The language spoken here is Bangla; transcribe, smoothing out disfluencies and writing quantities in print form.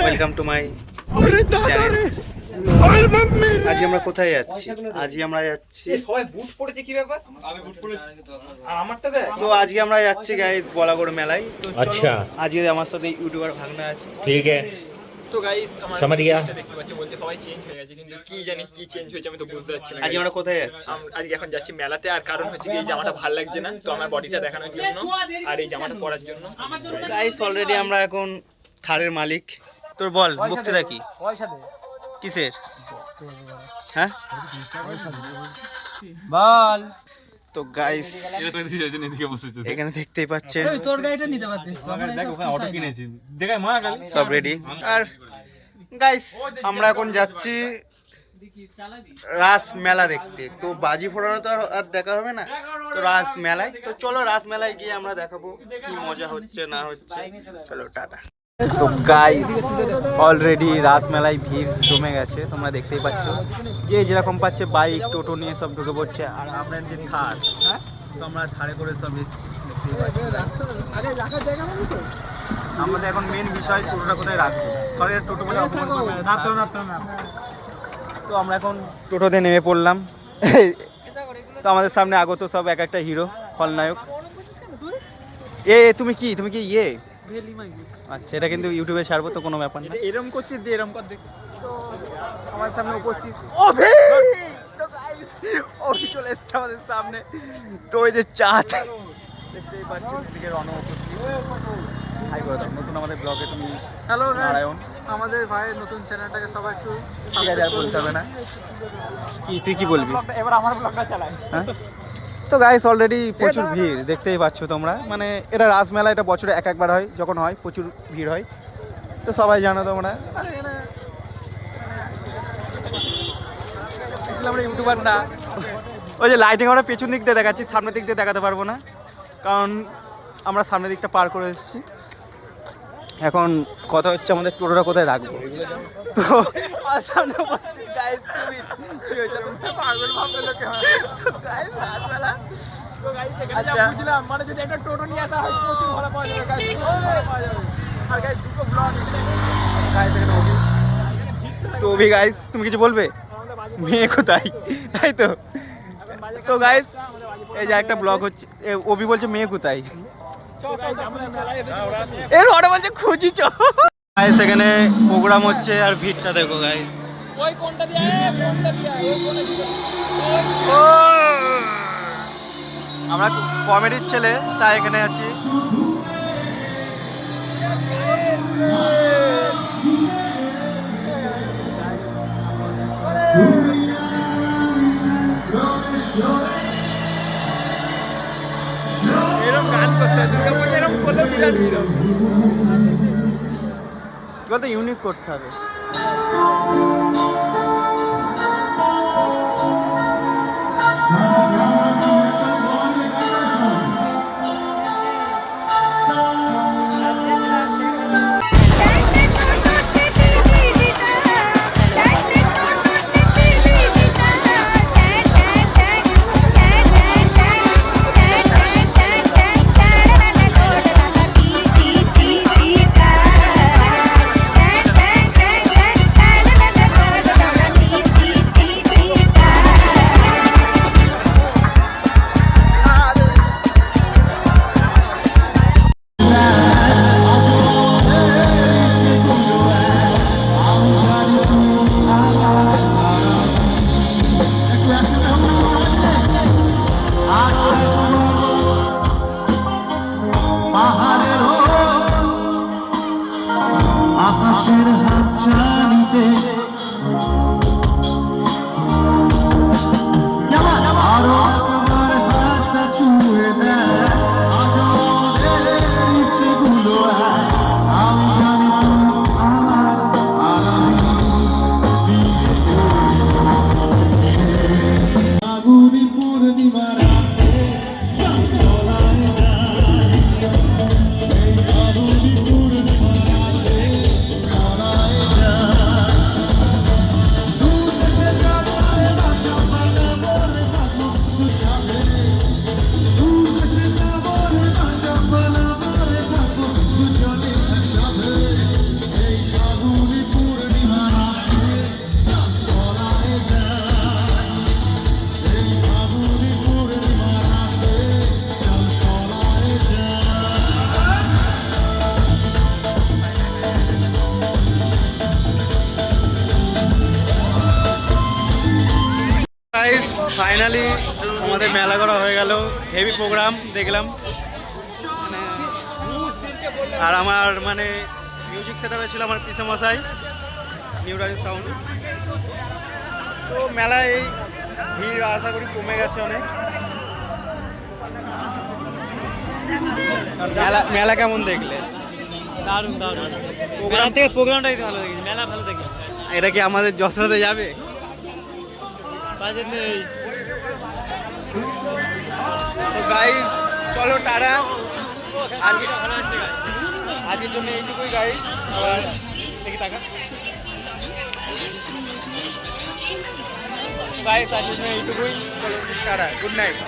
Welcome to my channel. আজ আমরা কোথায় যাচ্ছি? আজ আমরা যাচ্ছি, সবাই বুট পড়েছে, কি ব্যাপার? আমি বুট পড়েছি আর আমারটা দেখ। তো আজকে আমরা যাচ্ছি গাইস বলাগড় মেলায়। তো আচ্ছা, আজকে আমার সাথে ইউটিউবার ভাগনা আছে। ঠিক আছে। তো গাইস আমার समझ गया। দেখতে পাচ্ছি, বলছে সবাই চেঞ্জ হয়ে গেছে, কিন্তু কি জানি কি চেঞ্জ হয়েছে আমি তো বুঝতে পারছি না। আজকে আমরা কোথায় যাচ্ছি? আজকে এখন যাচ্ছি মেলাতে, আর কারণ হচ্ছে কি এই জামাটা ভালো লাগছে না, তো আমার বডিটা দেখানোর জন্য আর এই জামাটা পরার জন্য। গাইস অলরেডি আমরা এখন থারের মালিক। তোর বল বক্তৃতা কি? কিসের? হ্যাঁ বল। তো গাইস এখানে দেখতেই পাচ্ছেন তোর গাড়িটা নিতে পারতিস তো, দেখ ওখানে অটো কিনেছি, দেখাই মা গালি সব রেডি। আর গাইস আমরা এখন যাচ্ছি রাস মেলা দেখতে। তো বাজি ফোড়ানো তো আর দেখা হবে না, তো রাস মেলায়। তো চলো রাস মেলায় গিয়ে আমরা দেখাবো কি মজা হচ্ছে না হচ্ছে। চলো টাটা। তো গাইস অলরেডি রাস মেলায় ভিড় জমে গেছে, তোমরা দেখতেই পাচ্ছ। যে যেরকম পাচ্ছে বাইক টোটো নিয়ে সব ঢুকে পড়ছে। আর আমরা যে থার, তো আমরা থারে করে সব দেখতেই পাচ্ছি। আমাদের এখন মেন বিষয় টোটোটা কোথায় রাখবো। সরি টোটো বলে অপমান করবে না। তো আমরা এখন টোটোতে নেমে পড়লাম। তো আমাদের সামনে আগত সব এক একটা হিরো খলনায়ক। তুমি কি ইয়ে? আচ্ছা, এটা কিন্তু ইউটিউবে ছাড়বো, তো কোনো ব্যাপার না। এরকম করছিস, এরকম কর দেখ। তো আমার সামনে উপস্থিত অভি চলে এসছে আমাদের সামনে। তো ওই যে চাঁদ দেখতেই পাচ্ছি, এদিকে রণ উপস্থিত। হাই করে দাও নতুন আমাদের ব্লগে তুমি। হ্যালো নারায়ণ, আমাদের ভাইয়ের নতুন চ্যানেলটাকে সবাই একটু ঠিক আছে, আর বলতে হবে না। তুই কি বলবি? এবার আমার ব্লগটা চালাই। হ্যাঁ, তো গাইস অলরেডি প্রচুর ভিড় দেখতেই পাচ্ছ তোমরা। মানে এটা রাসমেলা, এটা বছরে একবার হয়, যখন হয় প্রচুর ভিড় হয়, তো সবাই জানো তোমরা। আমরা ইউটিউবার না। ওই যে লাইটিং আমরা পেছন দিক দিয়ে দেখাচ্ছি, সামনের দিক দিয়ে দেখাতে পারবো না, কারণ আমরা সামনের দিকটা পার করে এসেছি। এখন কথা হচ্ছে আমাদের টোটোটা কোথায় রাখবো। তো সামনে উপস্থিত গাইস, তুমি কি হয়েছে? পাগল ভাববে লোকে। তো গাইস রাসমেলা, তো গাইস এখানে যা বুঝলাম, মানে যদি একটা টোটো নিয়ে আসা হয় প্রচুর ভাড়া পাওয়া যাবে গাইস, আর গাইস দুটো ব্লগ গাইস এখানে অভি। তো অভি গাইস তুমি কিছু বলবে? মেয়ে কোথায়, তাই তো? তো গাইস এই যে একটা ব্লগ হচ্ছে, অভি বলছে মেয়ে কোথায়, এর ওরা বলছে খুঁজি চ। গাইস এখানে প্রোগ্রাম হচ্ছে, আর ভিড়টা দেখো গাইস। ওই কোনটা দিয়ে কোনটা দিয়ে ওই কোনটা দিয়ে আমরা কমেডির ছেলে, তাই এখানে আছি। এরকম গান করতে হয়, দুর্গা পূজা এরকম করলে বিরাট ভিড় হবে। কি বলতো, ইউনিক করতে হবে। আকাশের হাত ছাড়িতে আরো তোমার হাতটা ছুঁয়ে দেয়, আজ আমাদের ইচ্ছেগুলো আমি জানি তুমি আমার আগুনি পূর্ণিমার ফাইনালি আমাদের মেলা করা হয়ে গেল, হেভি প্রোগ্রাম দেখলাম। আর আমার মানে মিউজিক সেটআপে ছিল আমার পিসে মশাই নিউ রাজ সাউন্ড। তো মেলায় ভিড় আশা করি কমে গেছে অনেক। মেলা কেমন দেখলে? দারুণ দারুণ, প্রোগ্রাম থেকে প্রোগ্রামটাই ভালো দেখেছি, মেলা ভালো দেখেছি। এটা কি আমাদের যশোরে যাবে? বাজেট নেই। তো গাইস চলো টাটা, আজকের জন্য এইটুকুই গাইস। আবার দেখি টাকা গাইস, আজকের জন্য এইটুকুই, চলো টাটা, গুড নাইট।